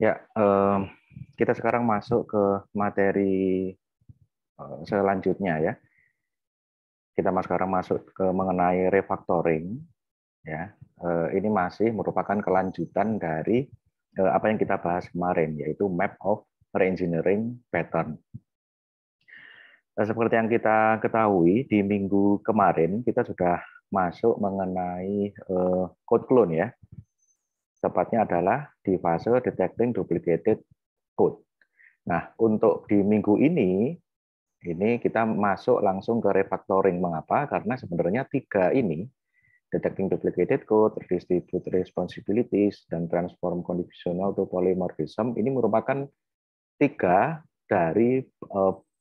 Ya, kita sekarang masuk ke materi selanjutnya ya. Kita sekarang masuk ke mengenai refactoring ya. Ini masih merupakan kelanjutan dari apa yang kita bahas kemarin, yaitu map of reengineering pattern. Seperti yang kita ketahui di minggu kemarin kita sudah masuk mengenai code clone ya. Tepatnya adalah di fase detecting duplicated code. Nah, untuk di minggu ini kita masuk langsung ke refactoring. Mengapa? Karena sebenarnya tiga ini, detecting duplicated code, distribute responsibilities, dan transform conditional to polymorphism, ini merupakan tiga dari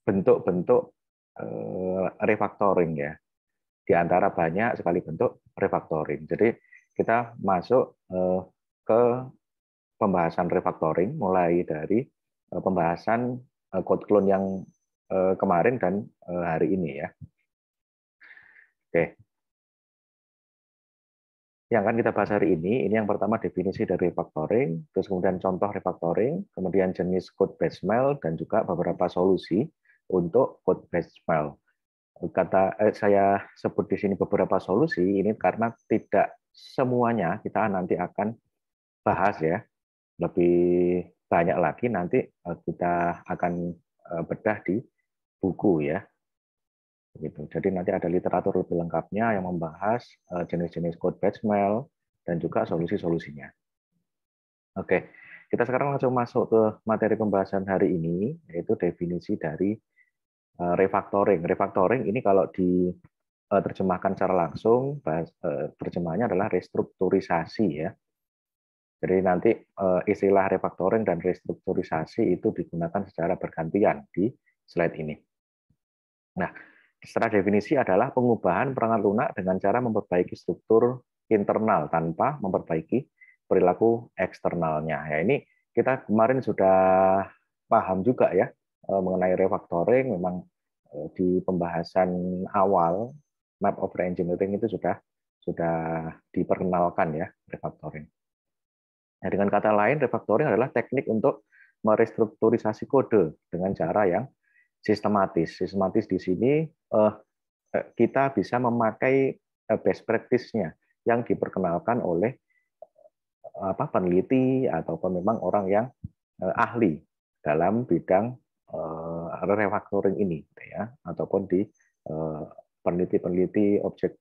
bentuk-bentuk refactoring ya. Di antara banyak sekali bentuk refactoring. Jadi kita masuk ke pembahasan refactoring mulai dari pembahasan code clone yang kemarin dan hari ini ya. Oke. Yang akan kita bahas hari ini yang pertama definisi dari refactoring, terus kemudian contoh refactoring, kemudian jenis code based mail, dan juga beberapa solusi untuk code based mail. Saya sebut di sini beberapa solusi ini karena tidak semuanya kita nanti akan bahas ya. Lebih banyak lagi nanti kita akan bedah di buku ya. Begitu. Jadi nanti ada literatur lebih lengkapnya yang membahas jenis-jenis code batch mail dan juga solusi-solusinya. Oke, kita sekarang langsung masuk ke materi pembahasan hari ini, yaitu definisi dari refactoring. Refactoring ini kalau diterjemahkan secara langsung, terjemahannya adalah restrukturisasi ya. Jadi nanti istilah refactoring dan restrukturisasi itu digunakan secara bergantian di slide ini. Nah, secara definisi adalah pengubahan perangkat lunak dengan cara memperbaiki struktur internal tanpa memperbaiki perilaku eksternalnya. Ya, ini kita kemarin sudah paham juga ya mengenai refactoring. Memang di pembahasan awal map of reengineering itu sudah diperkenalkan ya refactoring. Nah, dengan kata lain, refactoring adalah teknik untuk merestrukturisasi kode dengan cara yang sistematis. Sistematis di sini kita bisa memakai best practice-nya yang diperkenalkan oleh peneliti ataupun memang orang yang ahli dalam bidang refactoring ini, ya, ataupun di peneliti-peneliti object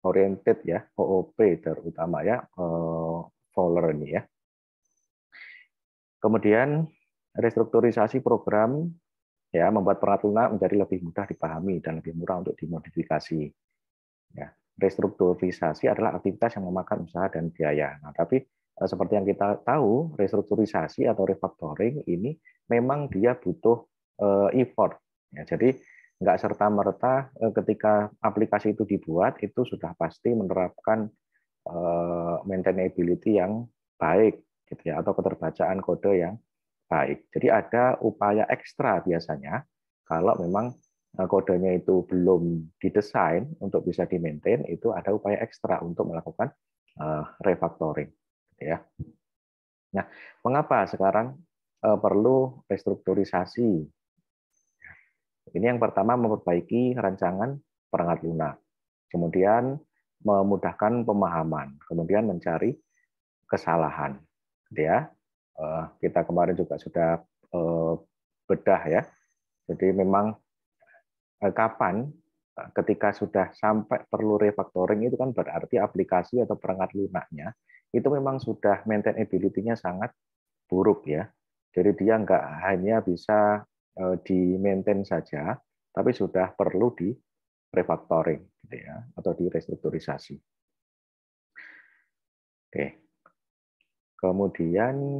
oriented ya, OOP terutama ya, Fowler ini ya. Kemudian restrukturisasi program ya membuat perangkat lunak menjadi lebih mudah dipahami dan lebih murah untuk dimodifikasi. Ya, restrukturisasi adalah aktivitas yang memakan usaha dan biaya. Nah, tapi seperti yang kita tahu, restrukturisasi atau refactoring ini memang dia butuh effort. Ya, jadi nggak serta-merta ketika aplikasi itu dibuat itu sudah pasti menerapkan maintainability yang baik, gitu ya, atau keterbacaan kode yang baik. Jadi ada upaya ekstra biasanya kalau memang kodenya itu belum didesain untuk bisa di-maintain, itu ada upaya ekstra untuk melakukan refactoring. Ya. Nah, mengapa sekarang perlu restrukturisasi? Ini yang pertama memperbaiki rancangan perangkat lunak, kemudian memudahkan pemahaman, kemudian mencari kesalahan. Ya, kita kemarin juga sudah bedah ya. Jadi memang kapan ketika sudah sampai perlu refactoring itu kan berarti aplikasi atau perangkat lunaknya itu memang sudah maintainability-nya sangat buruk ya. Jadi dia nggak hanya bisa di-maintain saja, tapi sudah perlu di refactoring gitu ya, atau di restrukturisasi. Oke. Kemudian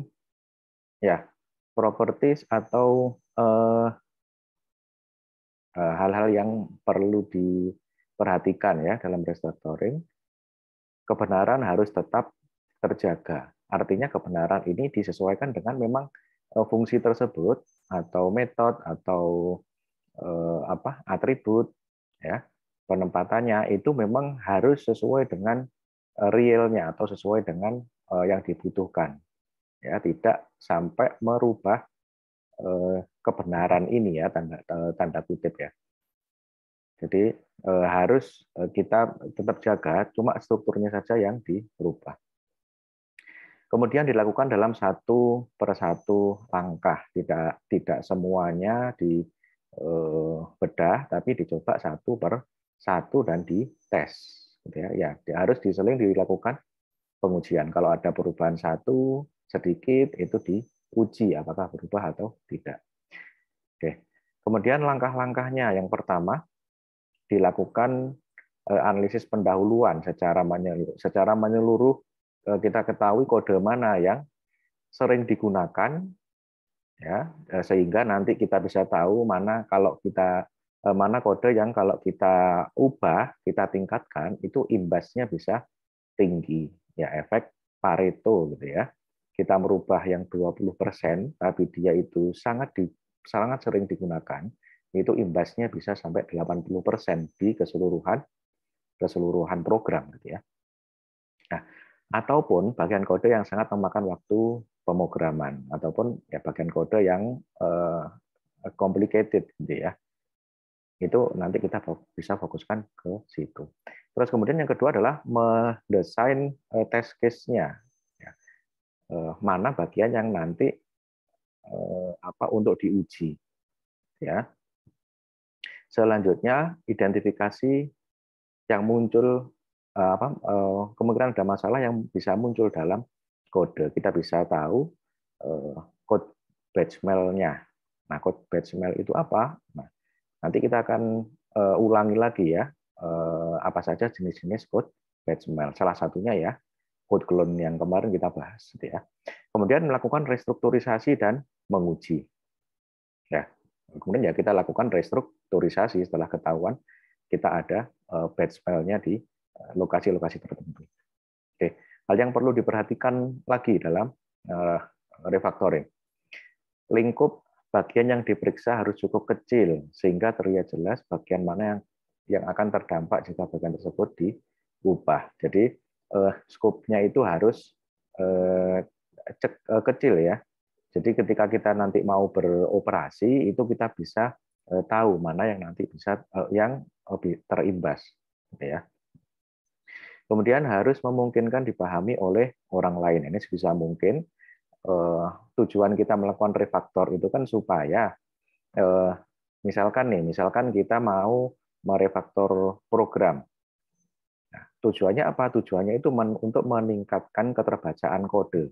ya, properties atau hal-hal yang perlu diperhatikan ya dalam restructuring, kebenaran harus tetap terjaga. Artinya kebenaran ini disesuaikan dengan memang fungsi tersebut atau metode atau atribut ya, penempatannya itu memang harus sesuai dengan realnya atau sesuai dengan yang dibutuhkan. ya, tidak sampai merubah kebenaran ini ya, tanda kutip ya. Jadi harus kita tetap jaga, cuma strukturnya saja yang dirubah. Kemudian dilakukan dalam satu persatu langkah, tidak semuanya dibedah, tapi dicoba satu per satu dan dites. Gitu ya, harus diseling dilakukan pengujian. Kalau ada perubahan satu sedikit, itu diuji apakah berubah atau tidak. Oke. Kemudian langkah-langkahnya, yang pertama dilakukan analisis pendahuluan secara menyeluruh. Secara menyeluruh kita ketahui kode mana yang sering digunakan, ya, sehingga nanti kita bisa tahu mana mana kode yang kalau kita ubah, kita tingkatkan, itu imbasnya bisa tinggi, ya, efek Pareto gitu ya. Kita merubah yang 20%, tapi dia itu sangat sering digunakan, itu imbasnya bisa sampai 80% di keseluruhan program gitu ya. Nah, ataupun bagian kode yang sangat memakan waktu pemrograman, ataupun ya bagian kode yang complicated gitu ya. Itu nanti kita bisa fokuskan ke situ. Terus kemudian yang kedua adalah mendesain test case-nya. Mana bagian yang nanti untuk diuji. Ya. Selanjutnya identifikasi yang muncul kemungkinan ada masalah yang bisa muncul dalam kode. Kita bisa tahu code batch mail-nya. Nah, code batch mail itu apa? Nah, nanti kita akan ulangi lagi ya, apa saja jenis-jenis code batch mail. Salah satunya ya, code clone yang kemarin kita bahas. Gitu ya. Kemudian melakukan restrukturisasi dan menguji. Ya. Kemudian ya kita lakukan restrukturisasi setelah ketahuan kita ada batch file-nya di lokasi-lokasi tertentu. Oke. Hal yang perlu diperhatikan lagi dalam refactoring. Lingkup bagian yang diperiksa harus cukup kecil sehingga terlihat jelas bagian mana yang akan terdampak jika bagian tersebut diubah. Jadi skopnya itu harus kecil ya. Jadi ketika kita nanti mau beroperasi itu kita bisa tahu mana yang nanti bisa yang terimbas, gitu ya. Kemudian harus memungkinkan dipahami oleh orang lain. Ini sebisa mungkin tujuan kita melakukan refaktor itu kan supaya misalkan kita mau merefaktor program. Nah, tujuannya apa? Tujuannya itu untuk meningkatkan keterbacaan kode,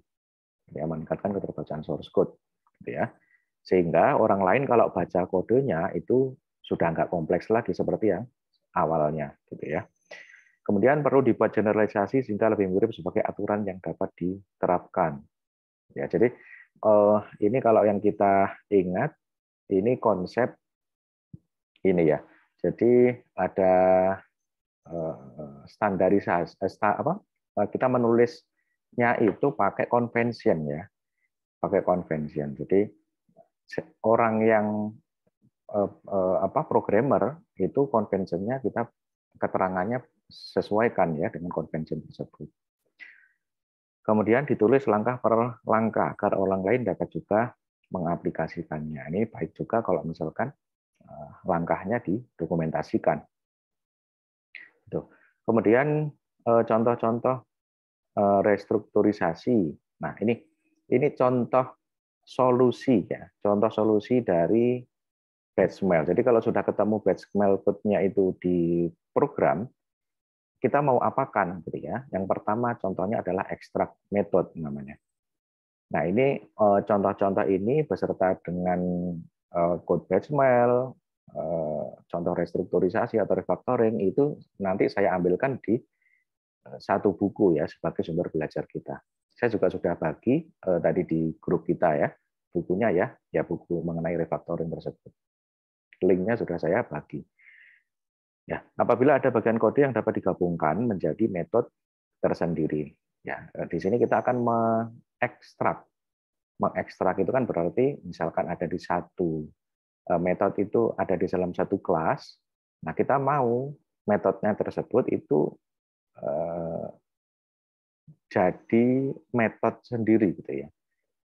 ya, meningkatkan keterbacaan source code, gitu ya. Sehingga orang lain kalau baca kodenya itu sudah nggak kompleks lagi seperti yang awalnya, gitu ya. Kemudian perlu dibuat generalisasi sehingga lebih mirip sebagai aturan yang dapat diterapkan. Ya, jadi ini kalau yang kita ingat, ini konsep ini ya. Jadi ada standarisasi, kita menulisnya itu pakai convention ya, pakai convention. Jadi orang yang programmer itu convention-nya kita keterangannya sesuaikan ya dengan convention tersebut. Kemudian ditulis langkah per langkah agar orang lain dapat juga mengaplikasikannya. Ini baik juga kalau misalkan langkahnya didokumentasikan. Kemudian contoh-contoh restrukturisasi. Nah, ini contoh solusi ya, contoh solusi dari batch mail. Jadi kalau sudah ketemu batch mail code-nya itu di program, kita mau apakan gitu ya. Yang pertama contohnya adalah extract method namanya. Nah, ini contoh-contoh ini beserta dengan code batch mail, contoh restrukturisasi atau refactoring itu nanti saya ambilkan di satu buku ya sebagai sumber belajar kita. Saya juga sudah bagi tadi di grup kita ya bukunya ya buku mengenai refactoring tersebut. Linknya sudah saya bagi. Ya, apabila ada bagian kode yang dapat digabungkan menjadi metode tersendiri. Ya, di sini kita akan mengekstrak. Mengekstrak itu kan berarti misalkan ada di satu metode itu ada di dalam satu kelas. Nah, kita mau metodenya tersebut itu jadi metode sendiri gitu ya.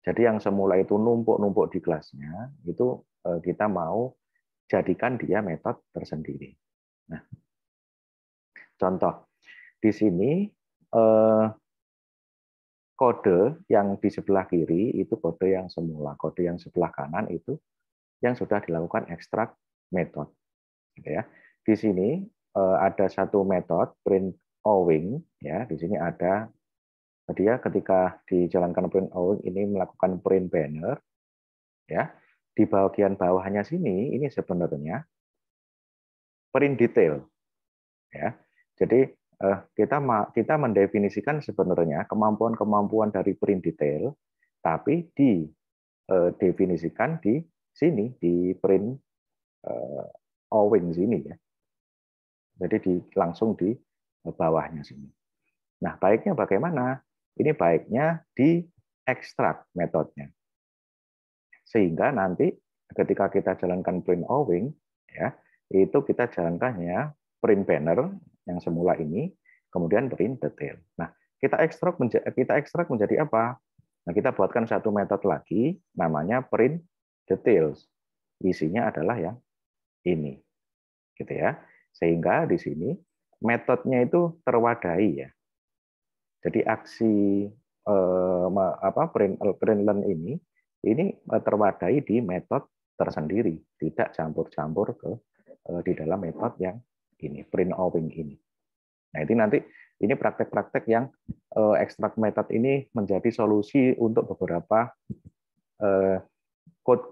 Jadi yang semula itu numpuk-numpuk di kelasnya, itu kita mau jadikan dia metode tersendiri. Nah, contoh di sini kode yang di sebelah kiri itu kode yang semula, kode yang sebelah kanan itu yang sudah dilakukan ekstrak metode. Gitu ya. Di sini ada satu metode print owing, ya. Di sini ada dia ketika dijalankan print owing ini melakukan print banner, ya. Di bagian bawahnya sini ini sebenarnya print detail, ya. Jadi kita mendefinisikan sebenarnya kemampuan-kemampuan dari print detail, tapi didefinisikan di sini di print owing sini, ya. Jadi langsung di bawahnya sini. Nah, baiknya bagaimana? Ini baiknya di ekstrak metodenya. Sehingga nanti ketika kita jalankan print owing, ya, itu kita jalankannya print banner yang semula ini, kemudian print detail. Nah, kita ekstrak menjadi apa? Nah, kita buatkan satu metode lagi, namanya print details. Isinya adalah yang ini, gitu ya. Sehingga di sini metodenya itu terwadahi, ya. Jadi aksi print learn ini terwadahi di metode tersendiri, tidak campur-campur ke di dalam metode yang ini print owing ini. Nah, ini nanti ini praktek-praktek yang ekstrak metode ini menjadi solusi untuk beberapa code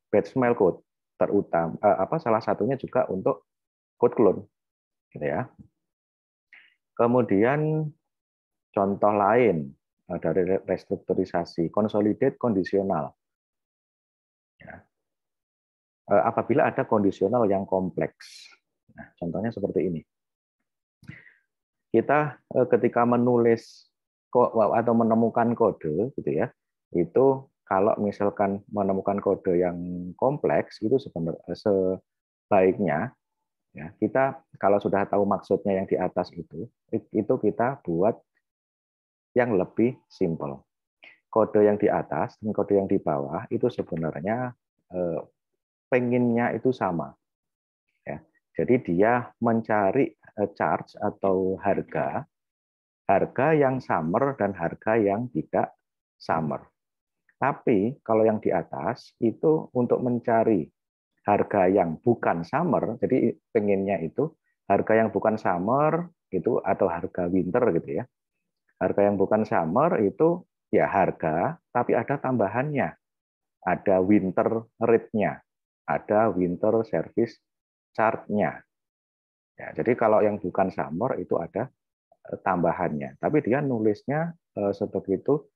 batch mail code terutama salah satunya juga untuk code clone, gitu ya. Kemudian contoh lain dari restrukturisasi, consolidate kondisional. Ya. Apabila ada kondisional yang kompleks. Nah, contohnya seperti ini. Kita ketika menulis atau menemukan kode, gitu ya, itu kalau misalkan menemukan kode yang kompleks, itu sebenarnya sebaiknya ya kita kalau sudah tahu maksudnya yang di atas itu kita buat yang lebih simple. Kode yang di atas dan kode yang di bawah itu sebenarnya pengennya itu sama. Ya. Jadi dia mencari charge atau harga yang summer dan harga yang tidak summer. Tapi kalau yang di atas itu untuk mencari harga yang bukan summer, jadi pengennya itu harga yang bukan summer itu atau harga winter gitu ya. Harga yang bukan summer itu ya harga, tapi ada tambahannya. Ada winter rate-nya, ada winter service charge-nya. Ya, jadi kalau yang bukan summer itu ada tambahannya. Tapi dia nulisnya sebegitu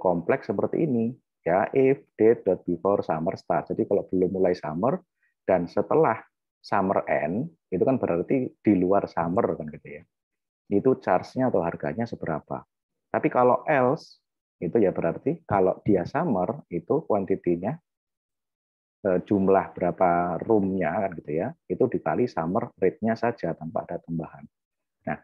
kompleks seperti ini. Ya, if date before summer start. Jadi kalau belum mulai summer dan setelah summer end, itu kan berarti di luar summer kan gitu ya. Itu charge-nya atau harganya seberapa. Tapi kalau else, itu ya berarti kalau dia summer, itu kuantitinya, jumlah berapa room-nya kan gitu ya, itu dikali summer rate-nya saja tanpa ada tambahan. Nah,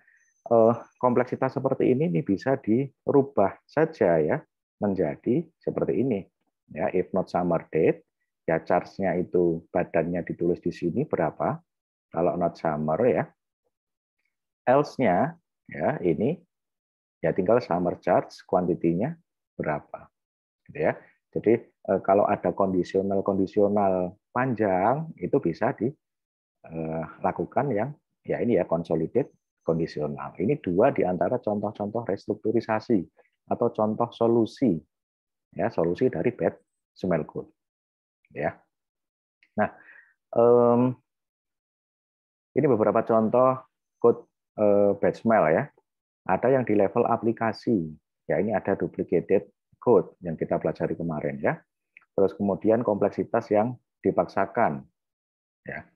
kompleksitas seperti ini bisa dirubah saja ya menjadi seperti ini. Ya, if not summer date, ya charge-nya itu badannya ditulis di sini berapa. Kalau not summer ya, else-nya ya ini ya tinggal summer charge kuantitinya berapa, gitu ya. Jadi kalau ada kondisional panjang itu bisa dilakukan yang ya ini ya consolidate kondisional. Ini dua di antara contoh-contoh restrukturisasi atau contoh solusi ya solusi dari batch mail code ya. Nah, ini beberapa contoh code batch mail ya. Ada yang di level aplikasi. Ya, ini ada duplicated code yang kita pelajari kemarin ya. Terus kemudian kompleksitas yang dipaksakan. Ya.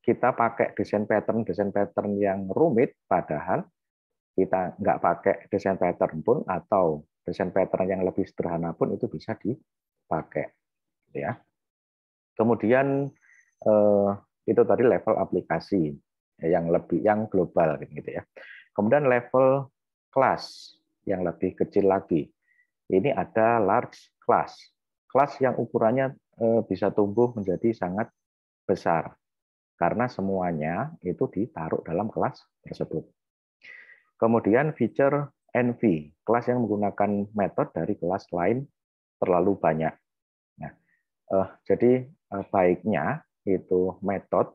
Kita pakai desain pattern yang rumit, padahal kita nggak pakai desain pattern pun atau desain pattern yang lebih sederhana pun itu bisa dipakai. Ya. Kemudian itu tadi level aplikasi yang global gitu ya. Kemudian level kelas. yang lebih kecil lagi. Ini ada large class. Kelas yang ukurannya bisa tumbuh menjadi sangat besar karena semuanya itu ditaruh dalam kelas tersebut. Kemudian feature NV, kelas yang menggunakan metode dari kelas lain terlalu banyak. Nah, jadi baiknya itu metode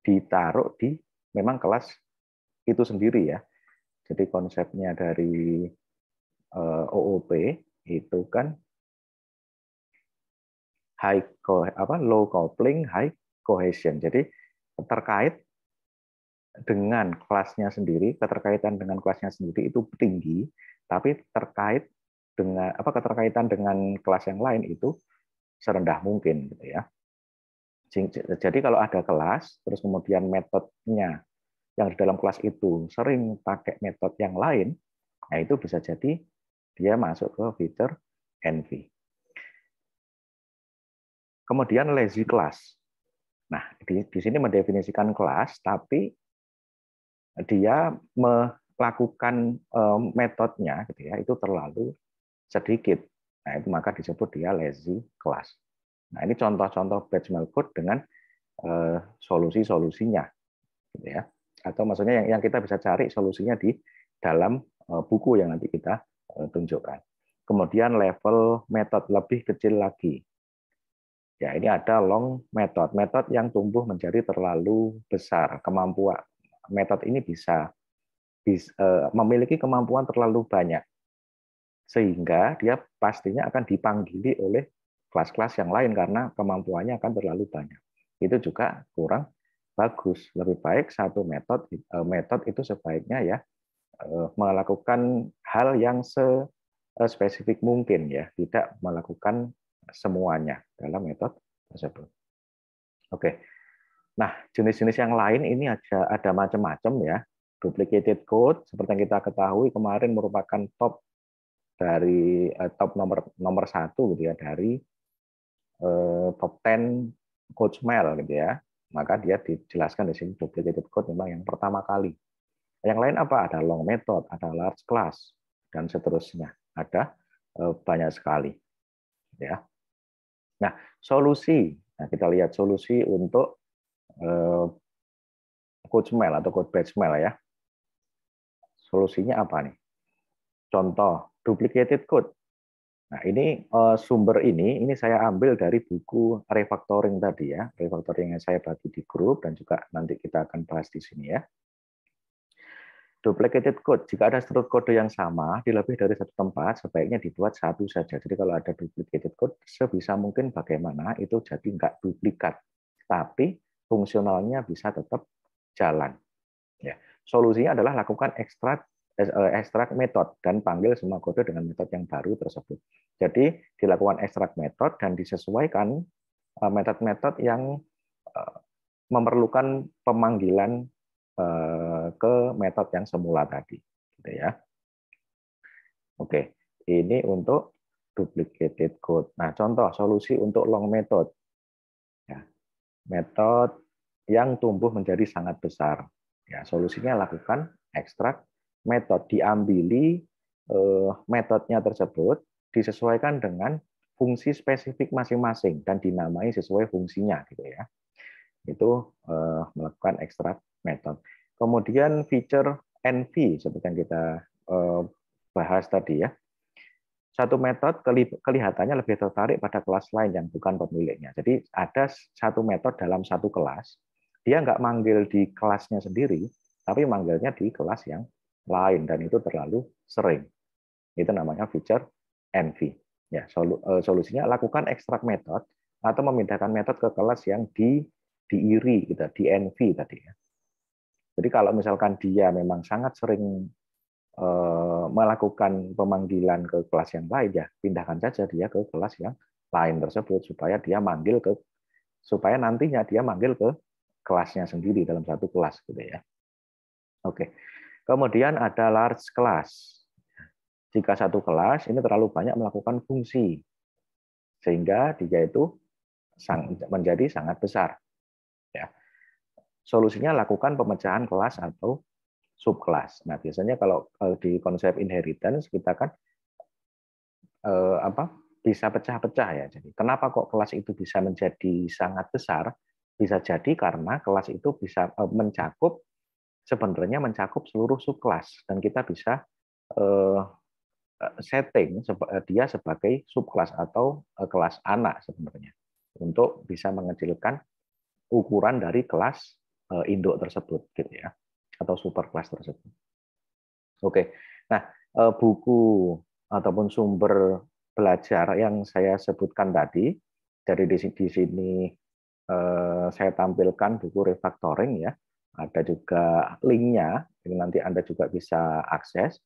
ditaruh di memang kelas itu sendiri ya. Jadi konsepnya dari OOP itu kan low coupling, high cohesion. Jadi terkait dengan kelasnya sendiri, keterkaitan dengan kelasnya sendiri itu tinggi, tapi keterkaitan dengan kelas yang lain itu serendah mungkin gitu ya. Jadi kalau ada kelas, terus kemudian metodenya yang di dalam kelas itu sering pakai metode yang lain, nah itu bisa jadi dia masuk ke feature NV. Kemudian lazy class. Nah, di sini mendefinisikan kelas, tapi dia melakukan metodenya gitu ya, itu terlalu sedikit. Nah, itu maka disebut dia lazy class. Nah, ini contoh-contoh batch code dengan solusi-solusinya gitu ya. Atau maksudnya yang kita bisa cari solusinya di dalam buku yang nanti kita tunjukkan. Kemudian level metode lebih kecil lagi. Ya, ini ada long method. Metode yang tumbuh menjadi terlalu besar. Kemampuan metode ini bisa memiliki kemampuan terlalu banyak. Sehingga dia pastinya akan dipanggili oleh kelas-kelas yang lain karena kemampuannya akan terlalu banyak. Itu juga kurang bagus. Lebih baik satu metode itu sebaiknya ya melakukan hal yang spesifik mungkin ya, tidak melakukan semuanya dalam metode tersebut. Oke. Nah, jenis-jenis yang lain ini ada macam-macam ya. Duplicated code seperti yang kita ketahui kemarin merupakan top nomor 1 gitu ya dari top 10 code smell gitu ya. Maka dia dijelaskan di sini duplicated code memang yang pertama kali. Yang lain apa? Ada long method, ada large class dan seterusnya. Ada banyak sekali ya. Nah, solusi. Nah, kita lihat solusi untuk code smell atau code batch smell ya. Solusinya apa nih? Contoh, duplicated code. Nah, ini sumber ini saya ambil dari buku refactoring tadi ya, refactoring yang saya bagi di grup dan juga nanti kita akan bahas di sini ya. Duplicated code, jika ada struktur kode yang sama di lebih dari satu tempat, sebaiknya dibuat satu saja. Jadi kalau ada duplicated code, sebisa mungkin bagaimana itu jadi nggak duplikat, tapi fungsionalnya bisa tetap jalan. Ya. Solusinya adalah lakukan ekstrak metode dan panggil semua kode dengan metode yang baru tersebut. Jadi dilakukan ekstrak metode dan disesuaikan metode-metode yang memerlukan pemanggilan ke metode yang semula tadi, gitu ya. Oke, ini untuk duplicated code. Nah, contoh solusi untuk long method, ya, metode yang tumbuh menjadi sangat besar. Ya, solusinya lakukan ekstrak metode, diambili metodenya tersebut, disesuaikan dengan fungsi spesifik masing-masing dan dinamai sesuai fungsinya, gitu ya. Itu melakukan ekstrak metode. Kemudian feature NV seperti yang kita bahas tadi ya. Satu metode kelihatannya lebih tertarik pada kelas lain yang bukan pemiliknya. Jadi ada satu metode dalam satu kelas, dia nggak manggil di kelasnya sendiri, tapi manggilnya di kelas yang lain dan itu terlalu sering. Itu namanya feature NV. Ya, solusinya lakukan ekstrak metode atau memindahkan metode ke kelas yang diiri gitu, di NV tadi ya. Jadi kalau misalkan dia memang sangat sering melakukan pemanggilan ke kelas yang lain, ya pindahkan saja dia ke kelas yang lain tersebut supaya nantinya dia manggil ke kelasnya sendiri dalam satu kelas gitu ya. Oke. Kemudian ada large class. Jika satu kelas ini terlalu banyak melakukan fungsi sehingga dia itu menjadi sangat besar. Ya. Solusinya lakukan pemecahan kelas atau subkelas. Nah, biasanya kalau di konsep inheritance kita kan bisa pecah-pecah ya. Jadi kenapa kok kelas itu bisa menjadi sangat besar? Bisa jadi karena kelas itu bisa sebenarnya mencakup seluruh subkelas dan kita bisa setting dia sebagai subkelas atau kelas anak sebenarnya untuk bisa mengecilkan ukuran dari kelas induk tersebut gitu ya atau superkelas tersebut. Oke. Nah, buku ataupun sumber belajar yang saya sebutkan tadi dari di sini saya tampilkan buku refactoring ya. Ada juga linknya, ini nanti Anda juga bisa akses.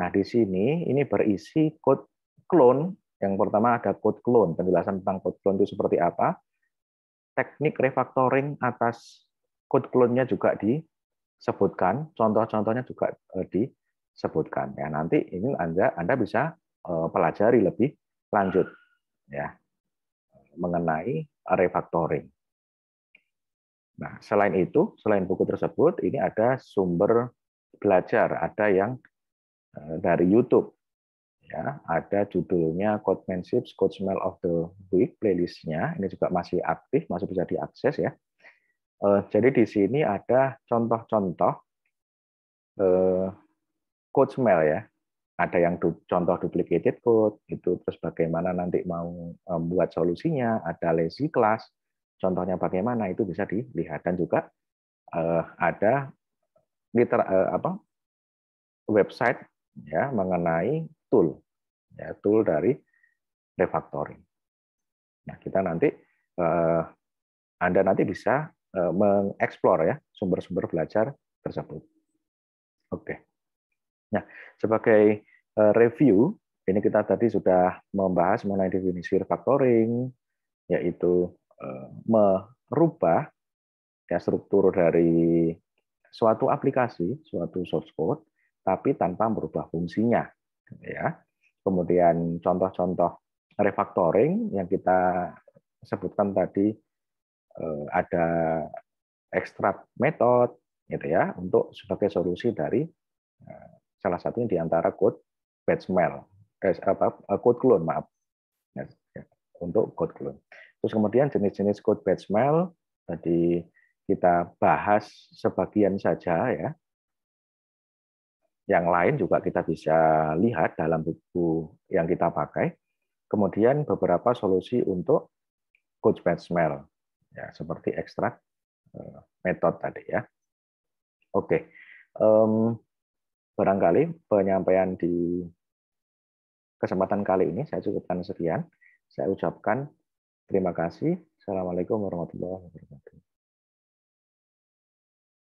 Nah, di sini ini berisi code clone. Yang pertama ada code clone, penjelasan tentang code clone itu seperti apa. Teknik refactoring atas code clone-nya juga disebutkan, contoh-contohnya juga disebutkan. Ya, nanti ini Anda bisa pelajari lebih lanjut ya mengenai refactoring. Nah, selain itu, selain buku tersebut, ini ada sumber belajar, ada yang dari YouTube, ya, ada judulnya Codemanship Code Smell of the Week playlistnya, ini juga masih aktif, masih bisa diakses ya. Jadi di sini ada contoh-contoh code smell ya, ada yang contoh duplicated code, itu terus bagaimana nanti mau membuat solusinya, ada lazy class, contohnya bagaimana itu bisa dilihat dan juga ada website ya mengenai tool ya tool dari refactoring. Nah, kita nanti Anda nanti bisa mengeksplor ya sumber-sumber belajar tersebut. Oke. Nah, sebagai review, ini kita tadi sudah membahas mengenai definisi refactoring, yaitu merubah ya struktur dari suatu aplikasi, suatu source code, tapi tanpa merubah fungsinya. Ya. Kemudian contoh-contoh refactoring yang kita sebutkan tadi ada extract method, gitu ya, untuk sebagai solusi dari salah satunya di antara code batch mail, code clone, maaf, untuk code clone. Terus kemudian jenis-jenis code batch mail tadi kita bahas sebagian saja ya. Yang lain juga kita bisa lihat dalam buku yang kita pakai. Kemudian beberapa solusi untuk code batch mail ya, seperti extract method tadi ya. Oke. Barangkali penyampaian di kesempatan kali ini saya cukupkan sekian. Saya ucapkan terima kasih. Assalamualaikum warahmatullahi wabarakatuh.